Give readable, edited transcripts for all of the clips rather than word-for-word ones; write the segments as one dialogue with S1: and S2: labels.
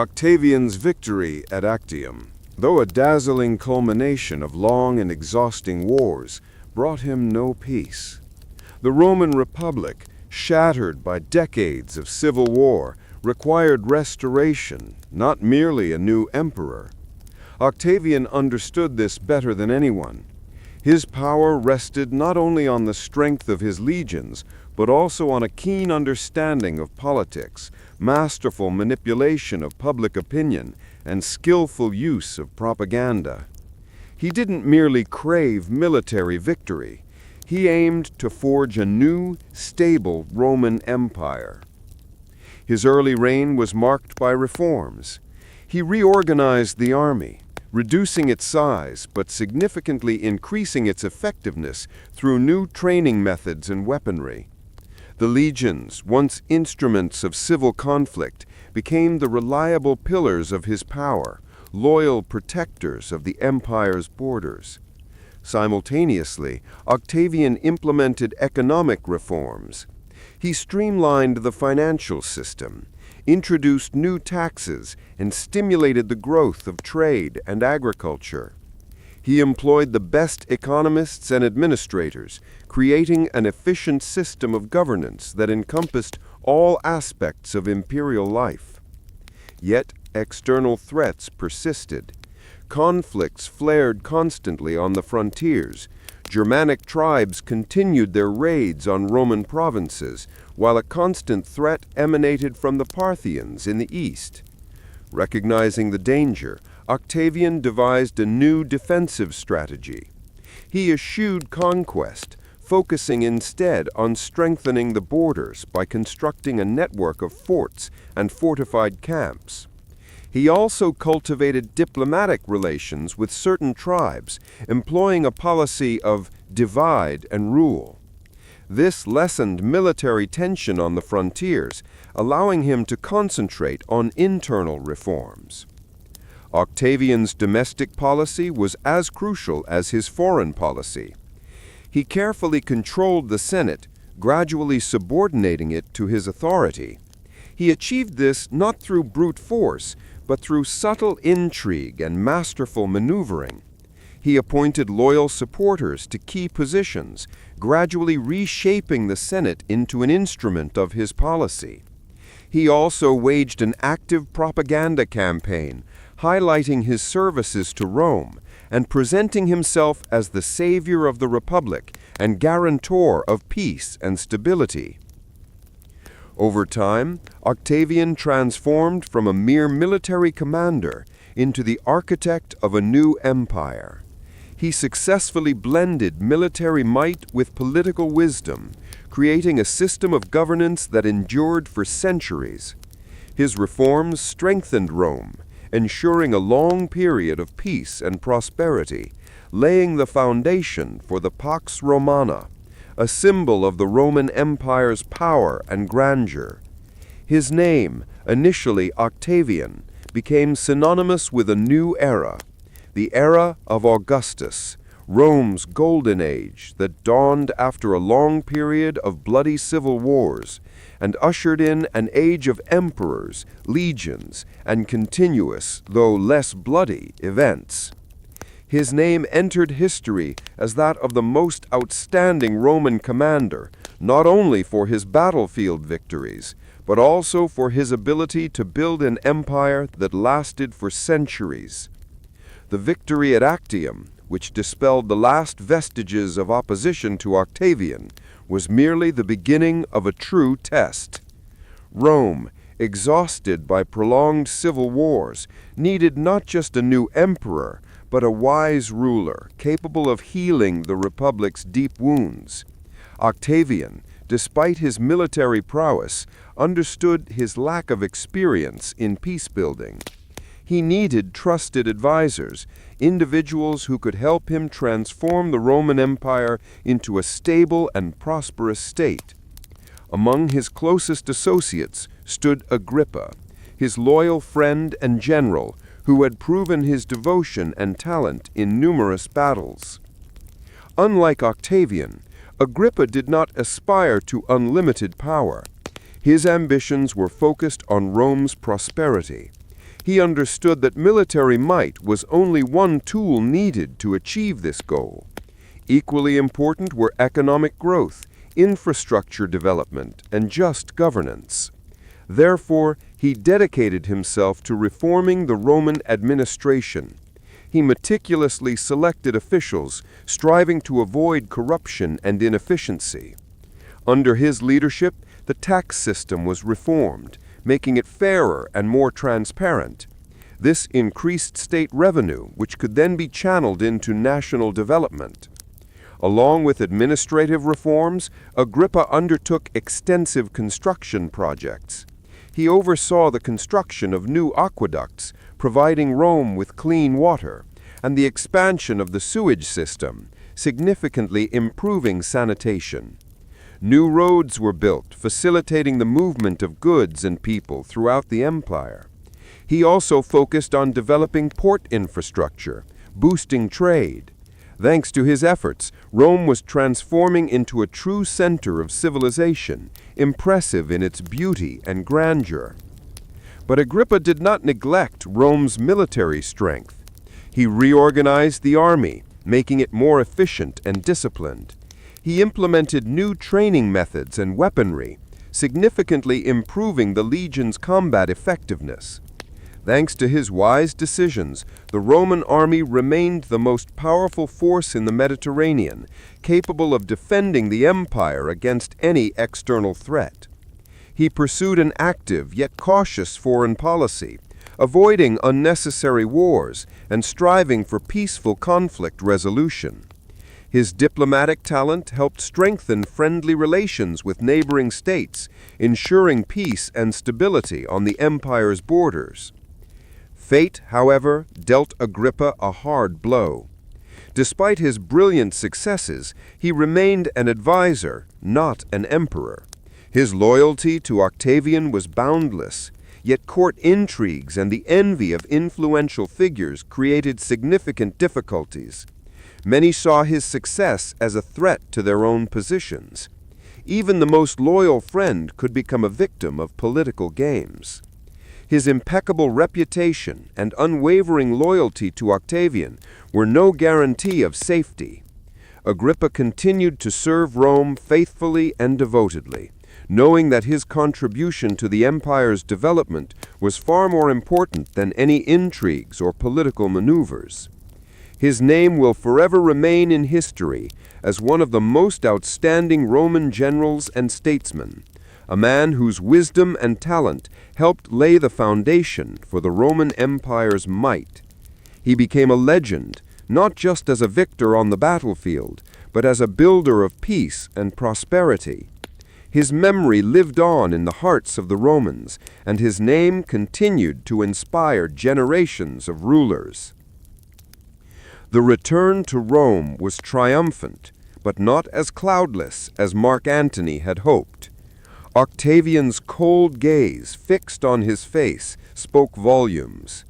S1: Octavian's victory at Actium, though a dazzling culmination of long and exhausting wars, brought him no peace. The Roman Republic, shattered by decades of civil war, required restoration, not merely a new emperor. Octavian understood this better than anyone. His power rested not only on the strength of his legions, but also on a keen understanding of politics, masterful manipulation of public opinion, and skillful use of propaganda. He didn't merely crave military victory. He aimed to forge a new, stable Roman Empire. His early reign was marked by reforms. He reorganized the army, reducing its size but significantly increasing its effectiveness through new training methods and weaponry. The legions, once instruments of civil conflict, became the reliable pillars of his power, loyal protectors of the empire's borders. Simultaneously, Octavian implemented economic reforms. He streamlined the financial system, introduced new taxes, and stimulated the growth of trade and agriculture. He employed the best economists and administrators, creating an efficient system of governance that encompassed all aspects of imperial life. Yet, external threats persisted. Conflicts flared constantly on the frontiers. Germanic tribes continued their raids on Roman provinces, while a constant threat emanated from the Parthians in the east. Recognizing the danger, Octavian devised a new defensive strategy. He eschewed conquest, focusing instead on strengthening the borders by constructing a network of forts and fortified camps. He also cultivated diplomatic relations with certain tribes, employing a policy of divide and rule. This lessened military tension on the frontiers, allowing him to concentrate on internal reforms. Octavian's domestic policy was as crucial as his foreign policy. He carefully controlled the Senate, gradually subordinating it to his authority. He achieved this not through brute force, but through subtle intrigue and masterful maneuvering. He appointed loyal supporters to key positions, gradually reshaping the Senate into an instrument of his policy. He also waged an active propaganda campaign, highlighting his services to Rome and presenting himself as the savior of the Republic and guarantor of peace and stability. Over time, Octavian transformed from a mere military commander into the architect of a new empire. He successfully blended military might with political wisdom, creating a system of governance that endured for centuries. His reforms strengthened Rome, ensuring a long period of peace and prosperity, laying the foundation for the Pax Romana, a symbol of the Roman Empire's power and grandeur. His name, initially Octavian, became synonymous with a new era, the era of Augustus, Rome's golden age that dawned after a long period of bloody civil wars and ushered in an age of emperors, legions, and continuous, though less bloody, events. His name entered history as that of the most outstanding Roman commander, not only for his battlefield victories, but also for his ability to build an empire that lasted for centuries. The victory at Actium, which dispelled the last vestiges of opposition to Octavian, was merely the beginning of a true test. Rome, exhausted by prolonged civil wars, needed not just a new emperor, but a wise ruler capable of healing the Republic's deep wounds. Octavian, despite his military prowess, understood his lack of experience in peacebuilding. He needed trusted advisors, individuals who could help him transform the Roman Empire into a stable and prosperous state. Among his closest associates stood Agrippa, his loyal friend and general, who had proven his devotion and talent in numerous battles. Unlike Octavian, Agrippa did not aspire to unlimited power. His ambitions were focused on Rome's prosperity. He understood that military might was only one tool needed to achieve this goal. Equally important were economic growth, infrastructure development, and just governance. Therefore, he dedicated himself to reforming the Roman administration. He meticulously selected officials, striving to avoid corruption and inefficiency. Under his leadership, the tax system was reformed, making it fairer and more transparent. This increased state revenue, which could then be channeled into national development. Along with administrative reforms, Agrippa undertook extensive construction projects. He oversaw the construction of new aqueducts, providing Rome with clean water, and the expansion of the sewage system, significantly improving sanitation. New roads were built, facilitating the movement of goods and people throughout the empire. He also focused on developing port infrastructure, boosting trade. Thanks to his efforts, Rome was transforming into a true center of civilization, impressive in its beauty and grandeur. But Agrippa did not neglect Rome's military strength. He reorganized the army, making it more efficient and disciplined. He implemented new training methods and weaponry, significantly improving the legion's combat effectiveness. Thanks to his wise decisions, the Roman army remained the most powerful force in the Mediterranean, capable of defending the empire against any external threat. He pursued an active yet cautious foreign policy, avoiding unnecessary wars and striving for peaceful conflict resolution. His diplomatic talent helped strengthen friendly relations with neighboring states, ensuring peace and stability on the empire's borders. Fate, however, dealt Agrippa a hard blow. Despite his brilliant successes, he remained an advisor, not an emperor. His loyalty to Octavian was boundless, yet court intrigues and the envy of influential figures created significant difficulties. Many saw his success as a threat to their own positions. Even the most loyal friend could become a victim of political games. His impeccable reputation and unwavering loyalty to Octavian were no guarantee of safety. Agrippa continued to serve Rome faithfully and devotedly, knowing that his contribution to the empire's development was far more important than any intrigues or political maneuvers. His name will forever remain in history as one of the most outstanding Roman generals and statesmen, a man whose wisdom and talent helped lay the foundation for the Roman Empire's might. He became a legend, not just as a victor on the battlefield, but as a builder of peace and prosperity. His memory lived on in the hearts of the Romans, and his name continued to inspire generations of rulers. The return to Rome was triumphant, but not as cloudless as Mark Antony had hoped. Octavian's cold gaze fixed on his face spoke volumes.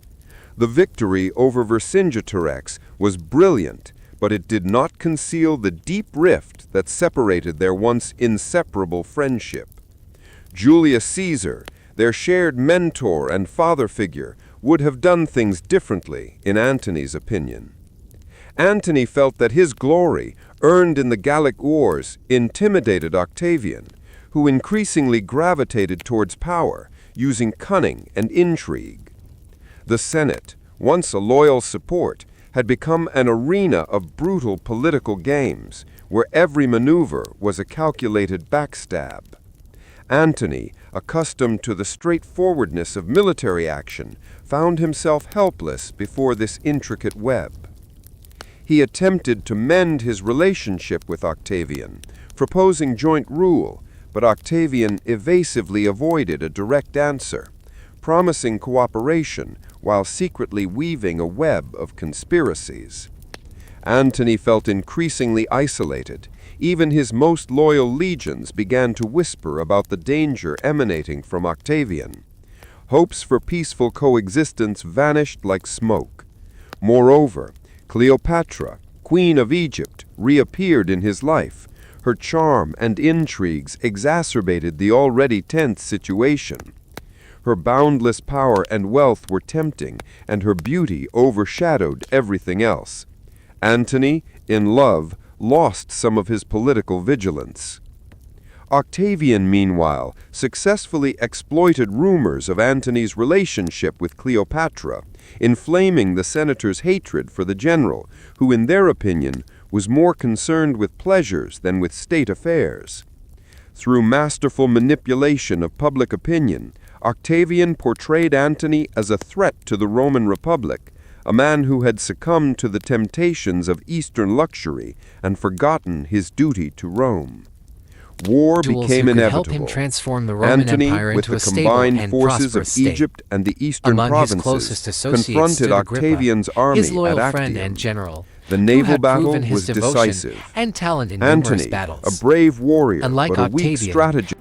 S1: The victory over Vercingetorix was brilliant, but it did not conceal the deep rift that separated their once inseparable friendship. Julius Caesar, their shared mentor and father figure, would have done things differently, in Antony's opinion. Antony felt that his glory, earned in the Gallic Wars, intimidated Octavian, who increasingly gravitated towards power, using cunning and intrigue. The Senate, once a loyal support, had become an arena of brutal political games, where every maneuver was a calculated backstab. Antony, accustomed to the straightforwardness of military action, found himself helpless before this intricate web. He attempted to mend his relationship with Octavian, proposing joint rule, but Octavian evasively avoided a direct answer, promising cooperation while secretly weaving a web of conspiracies. Antony felt increasingly isolated. Even his most loyal legions began to whisper about the danger emanating from Octavian. Hopes for peaceful coexistence vanished like smoke. Moreover, Cleopatra, Queen of Egypt, reappeared in his life. Her charm and intrigues exacerbated the already tense situation. Her boundless power and wealth were tempting, and her beauty overshadowed everything else. Antony, in love, lost some of his political vigilance. Octavian, meanwhile, successfully exploited rumors of Antony's relationship with Cleopatra, inflaming the senators' hatred for the general, who, in their opinion, was more concerned with pleasures than with state affairs. Through masterful manipulation of public opinion, Octavian portrayed Antony as a threat to the Roman Republic, a man who had succumbed to the temptations of Eastern luxury and forgotten his duty to Rome. War became inevitable.
S2: Help him transform the Roman
S1: Antony,
S2: Empire
S1: with
S2: into
S1: the
S2: a stable
S1: combined
S2: and
S1: forces
S2: prosperous
S1: of
S2: state.
S1: Egypt and the eastern
S2: Among his
S1: provinces,
S2: closest associates
S1: confronted
S2: stood Agrippa,
S1: Octavian's army
S2: his loyal
S1: at
S2: friend
S1: Actium.
S2: and general,
S1: The
S2: who
S1: naval
S2: had
S1: battle
S2: proven his
S1: was
S2: devotion
S1: decisive.
S2: and talent in numerous
S1: Antony,
S2: battles.
S1: a brave warrior,
S2: Unlike
S1: but a weak
S2: Octavian,
S1: strategist.